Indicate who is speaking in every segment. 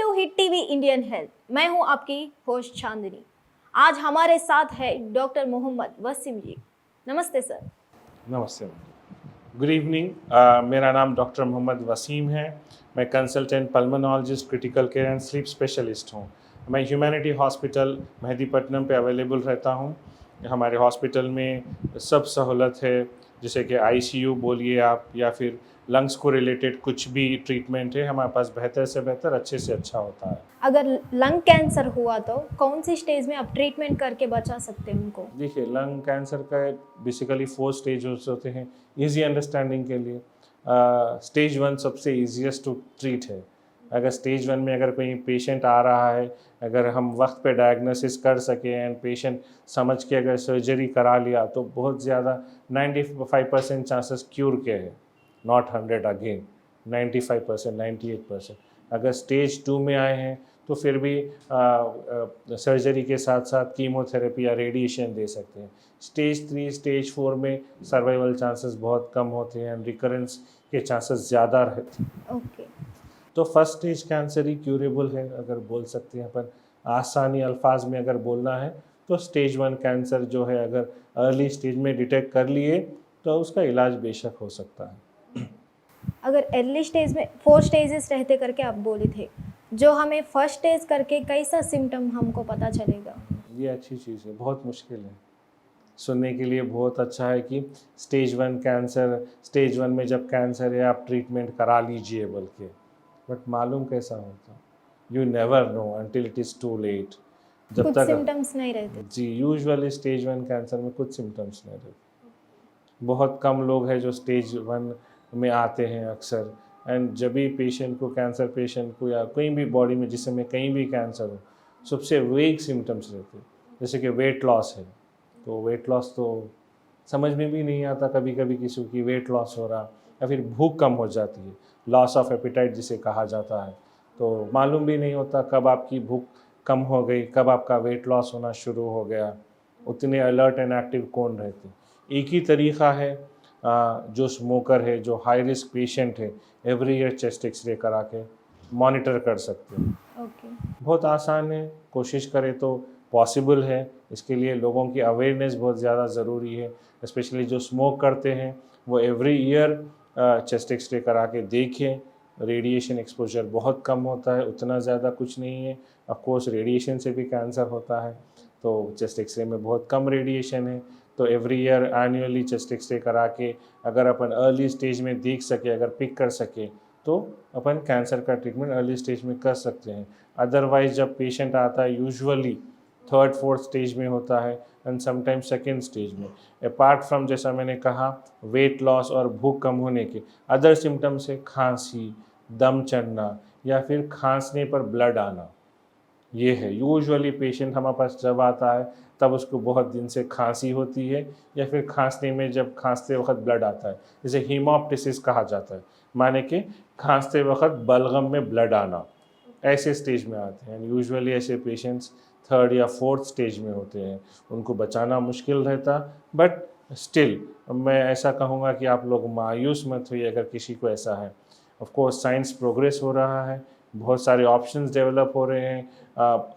Speaker 1: To hit TV Indian health. मैं हूं आपकी होस्ट चांदनी। आज हमारे साथ है डॉक्टर मोहम्मद वसीम जी। नमस्ते सर।
Speaker 2: नमस्ते। Good evening. मेरा नाम डॉक्टर मोहम्मद वसीम है। मैं consultant pulmonologist, critical care and sleep specialist हूँ। मैं ह्यूमैनिटी हॉस्पिटल मेहदीपट्टनम पे अवेलेबल रहता हूँ। हमारे हॉस्पिटल में सब सहूलत है, जैसे कि आईसीयू बोलिए आप, या फिर लंग्स को रिलेटेड कुछ भी ट्रीटमेंट है हमारे पास, बेहतर से बेहतर, अच्छे से अच्छा होता है।
Speaker 1: अगर लंग कैंसर हुआ तो कौन सी स्टेज में आप ट्रीटमेंट करके बचा सकते हैं उनको?
Speaker 2: देखिए, लंग कैंसर का बेसिकली 4 स्टेजेस होते हैं इजी अंडरस्टैंडिंग के लिए। स्टेज 1 सबसे इजीएस्ट टू ट्रीट है। अगर स्टेज 1 में अगर कोई पेशेंट आ रहा है, अगर हम वक्त पे डायग्नोसिस कर सकें एंड पेशेंट समझ के अगर सर्जरी करा लिया, तो बहुत ज़्यादा 95% चांसेस क्यूर के हैं, नॉट 100 अगेन, 95%, 98%। अगर स्टेज 2 में आए हैं तो फिर भी सर्जरी के साथ साथ कीमोथेरेपी या रेडिएशन दे सकते हैं। स्टेज 3, स्टेज 4 में सर्वाइवल चांसेस बहुत कम होते हैं, रिकरेंस के चांसेस ज़्यादा रहते हैं।
Speaker 1: ओके।
Speaker 2: तो फर्स्ट स्टेज कैंसर ही क्यूरेबल है, अगर बोल सकते हैं अपन। आसानी अल्फाज में अगर बोलना है तो स्टेज 1 कैंसर जो है, अगर अर्ली स्टेज में डिटेक्ट कर लिए तो उसका इलाज बेशक हो सकता है।
Speaker 1: अगर अर्ली स्टेज में 4 स्टेजेस रहते करके आप बोले थे, जो हमें फर्स्ट स्टेज करके कैसा सिम्टम हमको पता चलेगा?
Speaker 2: ये अच्छी चीज़ है, बहुत मुश्किल है सुनने के लिए। बहुत अच्छा है कि स्टेज 1 कैंसर, स्टेज 1 में जब कैंसर है आप ट्रीटमेंट करा लीजिए बोल के, बट मालूम कैसा होता, you never know until it is too late. जब
Speaker 1: कुछ
Speaker 2: तक
Speaker 1: सिम्टम्स नहीं रहते।
Speaker 2: जी, यूजुअली स्टेज 1 कैंसर में कुछ सिम्टम्स नहीं रहते। बहुत कम लोग हैं जो स्टेज 1 में आते हैं अक्सर। एंड जब भी पेशेंट को, कैंसर पेशेंट को, या कहीं भी बॉडी में जिसमें में कहीं भी कैंसर हो, सबसे वेग सिम्टम्स रहते हैं। जैसे कि वेट लॉस है, तो वेट लॉस तो समझ में भी नहीं आता कभी कभी किसी की वेट लॉस हो रहा, या फिर भूख कम हो जाती है, लॉस ऑफ एपिटाइट जिसे कहा जाता है। तो मालूम भी नहीं होता कब आपकी भूख कम हो गई, कब आपका वेट लॉस होना शुरू हो गया। उतने अलर्ट एंड एक्टिव कौन रहते। एक ही तरीक़ा है, जो स्मोकर है, जो हाई रिस्क पेशेंट है, एवरी ईयर चेस्ट एक्सरे करा के मॉनिटर कर सकते हैं।
Speaker 1: ओके।
Speaker 2: बहुत आसान है, कोशिश करें तो पॉसिबल है। इसके लिए लोगों की अवेयरनेस बहुत ज़्यादा ज़रूरी है। स्पेशली जो स्मोक करते हैं वो एवरी ईयर चेस्ट एक्सरे करा के देखें। रेडिएशन एक्सपोजर बहुत कम होता है, उतना ज़्यादा कुछ नहीं है। ऑफ कोर्स रेडिएशन से भी कैंसर होता है, तो चेस्ट एक्सरे में बहुत कम रेडिएशन है। तो every year annually chest x ray करा के अगर अपन अर्ली स्टेज में देख सके, अगर पिक कर सके, तो अपन कैंसर का ट्रीटमेंट अर्ली स्टेज में कर सकते हैं। अदरवाइज जब पेशेंट आता है, यूजुअली 3rd 4th स्टेज में होता है, एंड समटाइम्स 2nd स्टेज में। अपार्ट फ्रॉम, जैसा मैंने कहा, वेट लॉस और भूख कम होने के अदर सिम्टम्स है खांसी, दम चढ़ना, या फिर खांसने पर ब्लड आना। ये है यूजुअली पेशेंट हमारे पास जब आता है तब उसको बहुत दिन से खांसी होती है, या फिर खांसने में जब खांसते वक्त ब्लड आता है, जिसे हीमोप्टिसिस कहा जाता है, माने कि खांसते वक्त बलगम में ब्लड आना। ऐसे स्टेज में आते हैं। यूजुअली ऐसे पेशेंट्स 3rd या 4th स्टेज में होते हैं। उनको बचाना मुश्किल रहता, बट स्टिल मैं ऐसा कहूँगा कि आप लोग मायूस मत होइए अगर किसी को ऐसा है। ऑफ कोर्स साइंस प्रोग्रेस हो रहा है, बहुत सारे ऑप्शंस डेवलप हो रहे हैं।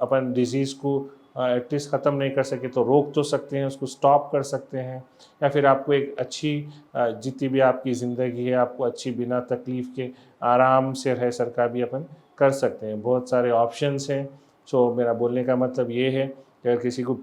Speaker 2: अपन डिजीज़ को एटलीस्ट ख़त्म नहीं कर सके तो रोक तो सकते हैं, उसको स्टॉप कर सकते हैं, या फिर आपको एक अच्छी, जितनी भी आपकी ज़िंदगी है, आपको अच्छी बिना तकलीफ़ के आराम से रह सर का भी अपन कर सकते हैं। बहुत सारे ऑप्शंस हैं। सो मेरा बोलने का मतलब ये है कि अगर किसी को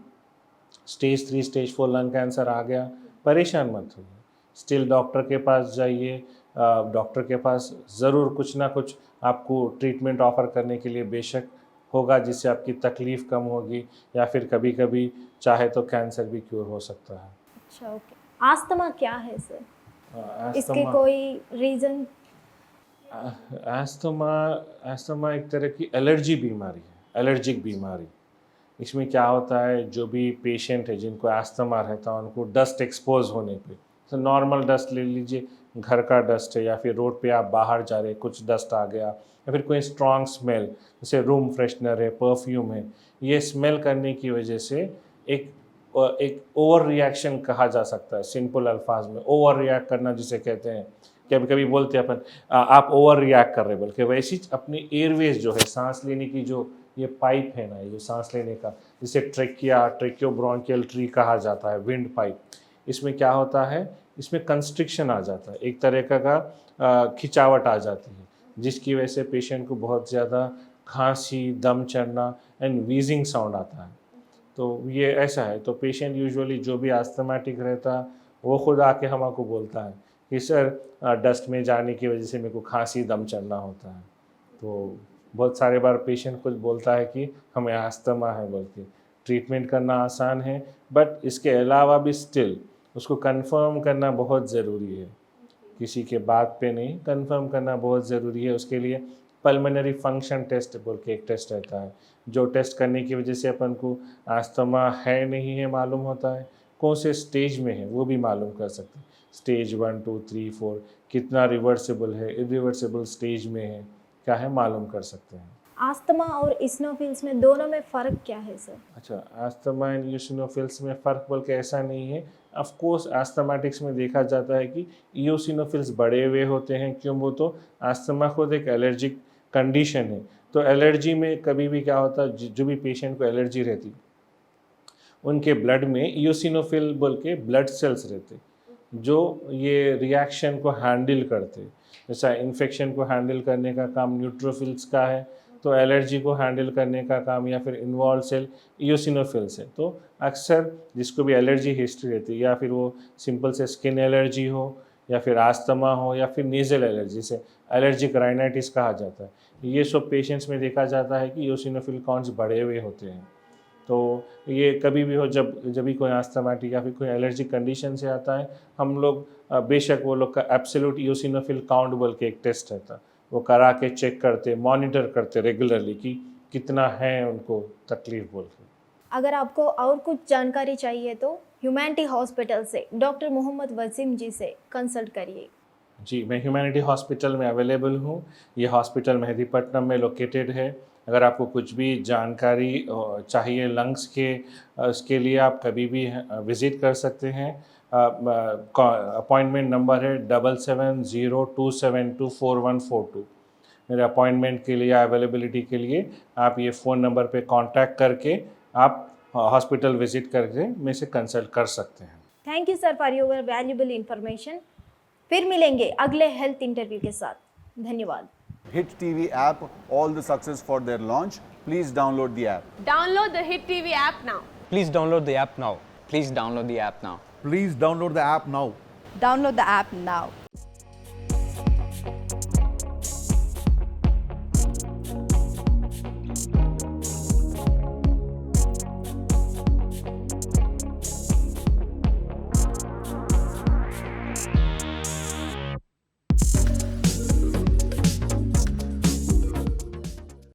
Speaker 2: स्टेज 3, स्टेज 4 लंग कैंसर आ गया, परेशान मत होइए, स्टिल डॉक्टर के पास जाइए। डॉक्टर के पास ज़रूर कुछ ना कुछ आपको ट्रीटमेंट ऑफ़र करने के लिए बेशक होगा, जिससे आपकी तकलीफ़ कम होगी, या फिर कभी कभी चाहे तो कैंसर भी क्योर हो सकता है।
Speaker 1: अच्छा, ओके। आस्थमा क्या है सर? इसके
Speaker 2: एस्थमा
Speaker 1: कोई रीज़न?
Speaker 2: एस्थमा एस्थमा एक तरह की एलर्जी बीमारी है, एलर्जिक बीमारी। इसमें क्या होता है, जो भी पेशेंट है जिनको एस्थमा रहता है, उनको डस्ट एक्सपोज होने पे, तो नॉर्मल डस्ट ले लीजिए, घर का डस्ट है, या फिर रोड पे आप बाहर जा रहे कुछ डस्ट आ गया, या फिर कोई स्ट्रॉन्ग स्मेल, जैसे रूम फ्रेशनर है, परफ्यूम है, ये स्मेल करने की वजह से एक एक ओवर रिएक्शन कहा जा सकता है। सिंपल अल्फाज में ओवर रिएक्ट करना जिसे कहते हैं, कभी कभी बोलते हैं अपन आप ओवर रिएक्ट कर रहे हैं, बल्कि वैसी अपनी एयरवेज जो है, सांस लेने की जो ये पाइप है ना, ये जो सांस लेने का, जिसे ट्रेक्योब्रोंकियल ट्री कहा जाता है, विंड पाइप, इसमें क्या होता है, इसमें कंस्ट्रिक्शन आ जाता है, एक तरह का खिंचावट आ जाती है, जिसकी वजह से पेशेंट को बहुत ज़्यादा खांसी, दम चढ़ना एंड वीजिंग साउंड आता है। तो ये ऐसा है, तो पेशेंट यूजुअली जो भी आस्थमाटिक रहता है वो खुद आके हमको बोलता है कि सर डस्ट में जाने की वजह से मेरे को खांसी, दम चढ़ना होता है। तो बहुत सारे बार पेशेंट खुद बोलता है कि हमें अस्थमा है बोल के। ट्रीटमेंट करना आसान है, बट इसके अलावा भी स्टिल उसको कंफर्म करना बहुत ज़रूरी है, किसी के बात पे नहीं, कंफर्म करना बहुत ज़रूरी है। उसके लिए पल्मोनरी फंक्शन टेस्ट बोल के एक टेस्ट रहता है, जो टेस्ट करने की वजह से अपन को अस्थमा है नहीं है मालूम होता है, कौन से स्टेज में है वो भी मालूम कर सकते हैं, स्टेज 1, 2, 3, 4, कितना रिवर्सिबल है, इरिवर्सिबल स्टेज में है, क्या है मालूम कर सकते हैं।
Speaker 1: आस्थमा और इस्नोफिल्स में दोनों में फ़र्क क्या है सर?
Speaker 2: अच्छा, आस्थमा एंड ईओसिनोफिल्स में फ़र्क बोल के ऐसा नहीं है। ऑफ कोर्स आस्थमाटिक्स में देखा जाता है कि ईओसिनोफिल्स बड़े हुए होते हैं, क्यों, वो तो आस्थमा खुद एक एलर्जिक कंडीशन है। तो एलर्जी में कभी भी क्या होता है, जो भी पेशेंट को एलर्जी रहती उनके ब्लड में ईओसिनोफिल बोल के ब्लड सेल्स रहते, जो ये रिएक्शन को हैंडल करते। जैसा इन्फेक्शन को हैंडल करने का काम न्यूट्रोफिल्स का है, तो एलर्जी को हैंडल करने का काम या फिर इन्वॉल्व सेल ईओसिनोफिल्स है। तो अक्सर जिसको भी एलर्जी हिस्ट्री रहती है, या फिर वो सिंपल से स्किन एलर्जी हो, या फिर आस्थमा हो, या फिर नेज़ल एलर्जी से एलर्जिक राइनाइटिस कहा जाता है, ये सब पेशेंट्स में देखा जाता है कि ईओसिनोफिल काउंट्स बढ़े हुए होते हैं। तो ये कभी भी हो, जब भी कोई आस्थमाटिक या फिर कोई एलर्जिक कंडीशन से आता है, हम लोग बेशक वो लोग का एब्सोल्यूट ईओसिनोफिल काउंट बोल के एक टेस्ट रहता है, वो करा के चेक करते, मॉनिटर करते रेगुलरली कि कितना है उनको तकलीफ बोल के।
Speaker 1: अगर आपको और कुछ जानकारी चाहिए तो ह्यूमैनिटी हॉस्पिटल से डॉक्टर मोहम्मद वसीम जी से कंसल्ट करिए।
Speaker 2: जी, मैं ह्यूमैनिटी हॉस्पिटल में अवेलेबल हूँ। ये हॉस्पिटल मेहदीपट्टनम में लोकेटेड है। अगर आपको कुछ भी जानकारी चाहिए लंग्स के, उसके लिए आप कभी भी विज़िट कर सकते हैं। अपॉइंटमेंट नंबर है 7702724142। मेरे अपॉइंटमेंट के लिए, अवेलेबिलिटी के लिए आप ये फ़ोन नंबर पे कांटेक्ट करके आप हॉस्पिटल विज़िट करके मेरे से कंसल्ट कर सकते हैं।
Speaker 1: Thank you sir for your valuable information. फिर मिलेंगे अगले हेल्थ इंटरव्यू के साथ। धन्यवाद।
Speaker 3: Hit TV app, all the success for their launch. Please download the app.
Speaker 4: Download the Hit TV app now.
Speaker 5: Please download the app now.
Speaker 6: Please download the app now.
Speaker 7: Please download the app now.
Speaker 4: Download the app now.